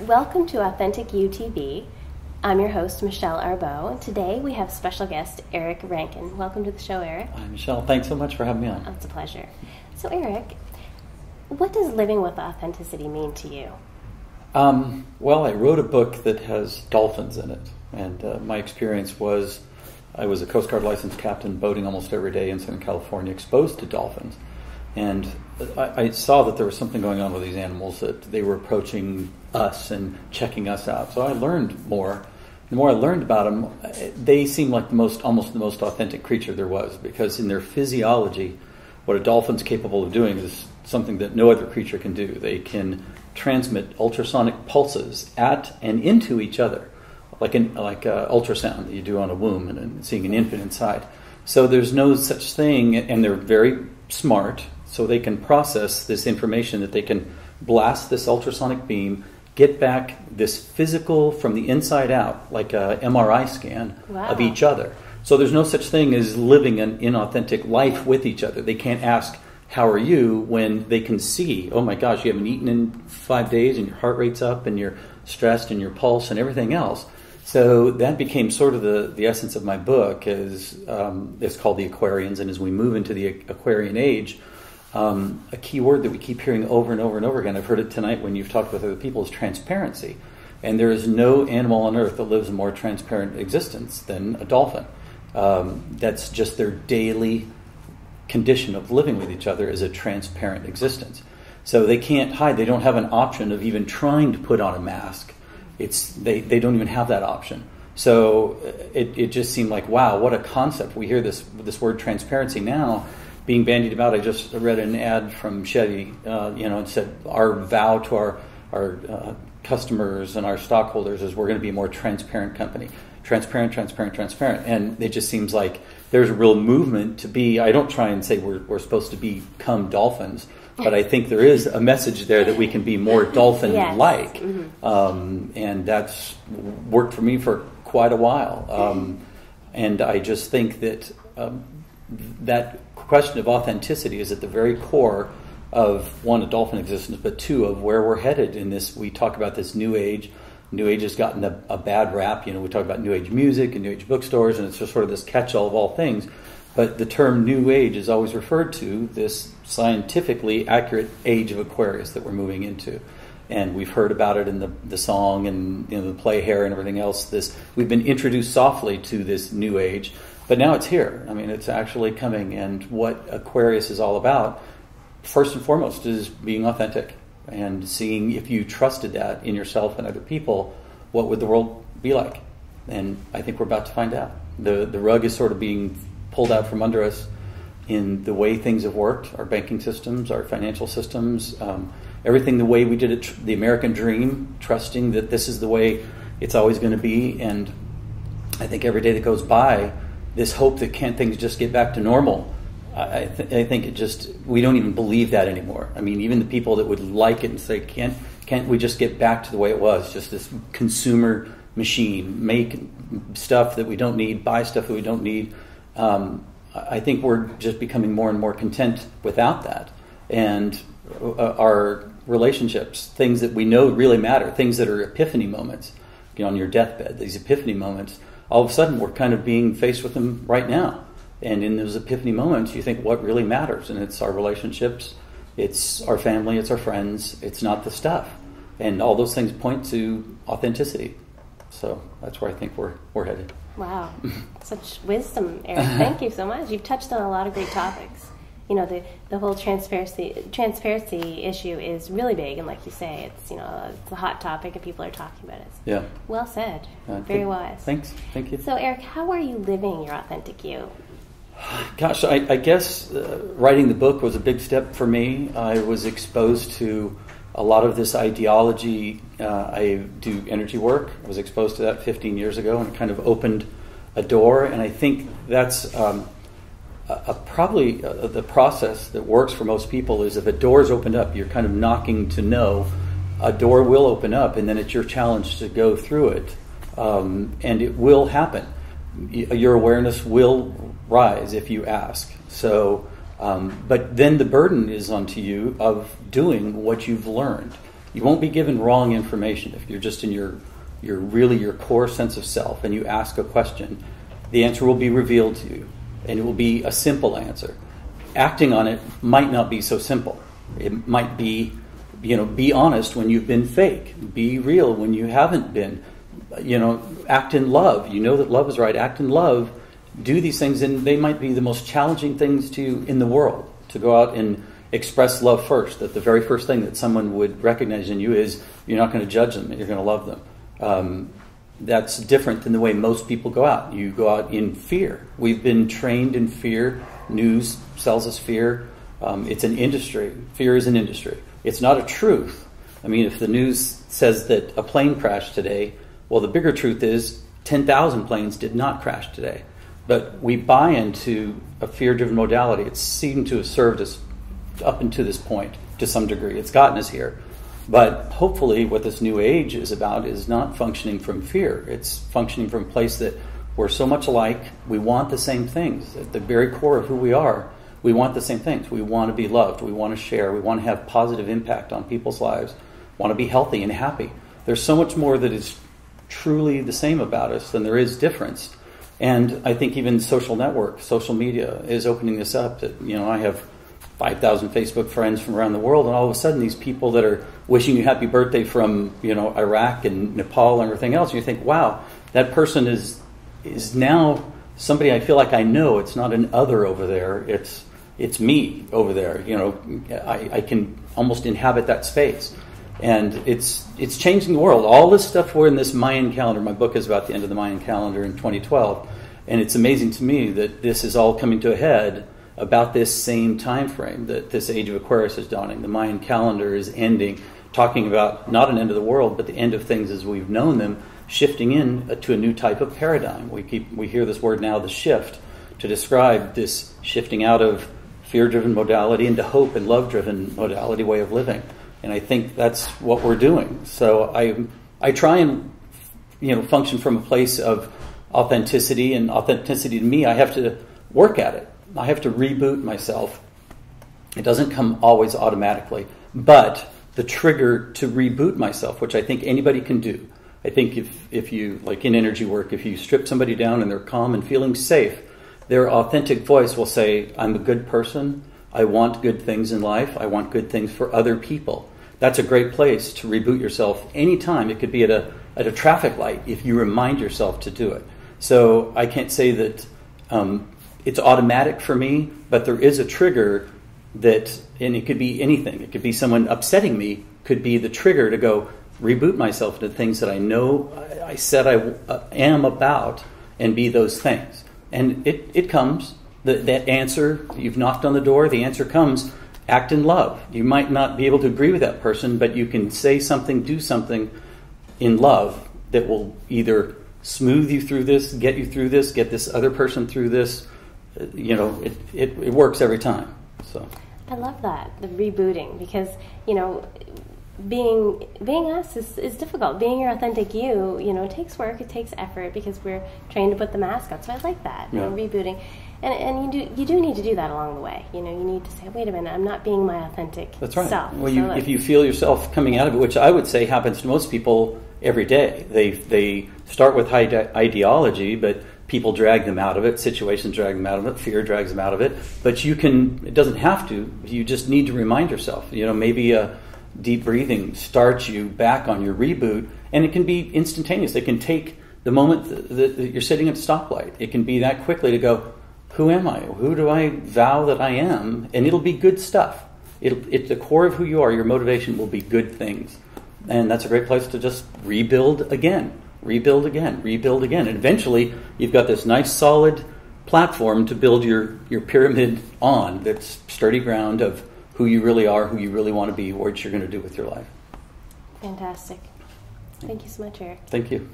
Welcome to Authentic You TV. I'm your host, Michelle Arbeau. Today we have special guest Eric Rankin. Welcome to the show, Eric. Hi, Michelle. Thanks so much for having me on. Oh, it's a pleasure. So, Eric, what does living with authenticity mean to you? Well, I wrote a book that has dolphins in it, and my experience was I was a Coast Guard licensed captain boating almost every day in Southern California, exposed to dolphins. And I saw that there was something going on with these animals, that they were approaching us and checking us out. So I learned more. The more I learned about them, they seemed like almost the most authentic creature there was, because in their physiology, what a dolphin's capable of doing is something that no other creature can do. They can transmit ultrasonic pulses at and into each other, like ultrasound that you do on a womb and seeing an infant inside. So there's no such thing, and they're very smart, so they can process this information, that they can blast this ultrasonic beam, get back this physical from the inside out, like a MRI scan of each other. So there's no such thing as living an inauthentic life with each other. They can't ask, how are you, when they can see, oh my gosh, you haven't eaten in 5 days and your heart rate's up and you're stressed and your pulse and everything else. So that became sort of the essence of my book. It's called The Aquarians, and as we move into the Aquarian age, a key word that we keep hearing over and over and over again, I've heard it tonight when you've talked with other people, is transparency. And there is no animal on earth that lives a more transparent existence than a dolphin. That's just their daily condition of living with each other, is a transparent existence. So they can't hide. They don't have an option of even trying to put on a mask. They don't even have that option. So it just seemed like, wow, what a concept. We hear this word transparency now being bandied about. I just read an ad from Chevy, it said our vow to our customers and our stockholders is we're going to be a more transparent company. Transparent. And it just seems like there's a real movement to be. I don't try and say we're supposed to become dolphins, but I think there is a message there that we can be more dolphin-like. Yes. Mm-hmm. And that's worked for me for quite a while. And I just think that that question of authenticity is at the very core of, one, a dolphin existence, but two, of where we're headed in this. We talk about this new age. New age has gotten a bad rap. We talk about new age music and new age bookstores, and it's just sort of this catch-all of all things. But the term new age is always referred to this scientifically accurate age of Aquarius that we're moving into. And we've heard about it in the song and the play Hair and everything else. We've been introduced softly to this new age, but now it's here. I mean, it's actually coming. And what Aquarius is all about, first and foremost, is being authentic and seeing, if you trusted that in yourself and other people, what would the world be like? And I think we're about to find out. The rug is sort of being pulled out from under us in the way things have worked, our banking systems, our financial systems, everything the way we did it, the American dream, trusting that this is the way it's always going to be. And I think every day that goes by, this hope that can't things just get back to normal, I think we don't even believe that anymore. I mean, even the people that would like it and say, can't we just get back to the way it was, just this consumer machine, make stuff that we don't need, buy stuff that we don't need. I think we're just becoming more and more content without that. And our relationships, things that we know really matter, things that are epiphany moments, on your deathbed, these epiphany moments, all of a sudden we're kind of being faced with them right now. And in those epiphany moments, you think what really matters, and it's our relationships, it's our family, it's our friends, it's not the stuff. And all those things point to authenticity. So that's where I think we're headed. Wow, such wisdom, Eric. Thank you so much. You've touched on a lot of great topics. The whole transparency issue is really big, and like you say, it's it's a hot topic, and people are talking about it. Yeah. Well said. Very wise. Thanks. Thank you. So, Eric, how are you living your authentic you? Gosh, I guess writing the book was a big step for me. I was exposed to a lot of this ideology. I do energy work. I was exposed to that 15 years ago, and it kind of opened a door. And I think that's probably the process that works for most people, is if a door is opened up, you're kind of knocking to know a door will open up, and then it's your challenge to go through it. And it will happen. Your awareness will rise if you ask. So, but then the burden is onto you of doing what you've learned. You won't be given wrong information if you're just in your core sense of self and you ask a question. The answer will be revealed to you, and it will be a simple answer. Acting on it might not be so simple. It might be, be honest when you've been fake. Be real when you haven't been. Act in love. You know that love is right. Act in love. Do these things, and they might be the most challenging things to you in the world. To go out and express love first. That the very first thing that someone would recognize in you is you're not going to judge them. You're going to love them. That's different than the way most people go out. You go out in fear. We've been trained in fear. News sells us fear. It's an industry. Fear is an industry. It's not a truth. I mean, if the news says that a plane crashed today, well, the bigger truth is 10,000 planes did not crash today. But we buy into a fear-driven modality. It's seemed to have served us up until this point to some degree. It's gotten us here. But hopefully what this new age is about is not functioning from fear. It's functioning from a place that we're so much alike. We want the same things. At the very core of who we are, we want the same things. We want to be loved. We want to share. We want to have positive impact on people's lives. We want to be healthy and happy. There's so much more that is truly the same about us than there is difference. And I think even social media is opening this up. That I have 5,000 Facebook friends from around the world, and all of a sudden these people that are wishing you happy birthday from Iraq and Nepal and everything else, and you think, wow, that person is now somebody I feel like I know. It's not an other over there. It's me over there. I can almost inhabit that space, and it's changing the world. All this stuff we're in this Mayan calendar. My book is about the end of the Mayan calendar in 2012, and it's amazing to me that this is all coming to a head about this same time frame that this age of Aquarius is dawning. The Mayan calendar is ending, talking about not an end of the world, but the end of things as we've known them, shifting in to a new type of paradigm. We hear this word now, the shift, to describe this shifting out of fear-driven modality into hope and love-driven modality way of living. And I think that's what we're doing. So I try and function from a place of authenticity, and authenticity to me, I have to work at it. I have to reboot myself. It doesn't come always automatically, but the trigger to reboot myself, which I think anybody can do. I think if you, like in energy work, if you strip somebody down and they're calm and feeling safe, their authentic voice will say, I'm a good person. I want good things in life. I want good things for other people. That's a great place to reboot yourself anytime. It could be at a traffic light if you remind yourself to do it. So I can't say that it's automatic for me, but there is a trigger that, and it could be anything. It could be someone upsetting me, could be the trigger to go reboot myself into things that I know I said I am about, and be those things. And it comes, that answer, you've knocked on the door, the answer comes, act in love. You might not be able to agree with that person, but you can say something, do something in love that will either smooth you through this, get this other person through this. It works every time. So I love that, the rebooting, because being us is difficult. Being your authentic you, it takes work, it takes effort, because we're trained to put the mask on. So I like that, rebooting, and you do need to do that along the way. You need to say, wait a minute, I'm not being my authentic That's right. self. Well, if you feel yourself coming out of it, which I would say happens to most people every day, they start with high ideology, but people drag them out of it, situations drag them out of it, fear drags them out of it. But it doesn't have to. You just need to remind yourself. Maybe a deep breathing starts you back on your reboot, and it can be instantaneous. It can take the moment that you're sitting at a stoplight. It can be that quickly to go, who am I? Who do I vow that I am? And it'll be good stuff. It's the core of who you are. Your motivation will be good things. And that's a great place to just rebuild again. And eventually, you've got this nice, solid platform to build your pyramid on, that's sturdy ground of who you really are, who you really want to be, what you're going to do with your life. Fantastic. Thank you so much, Eric. Thank you.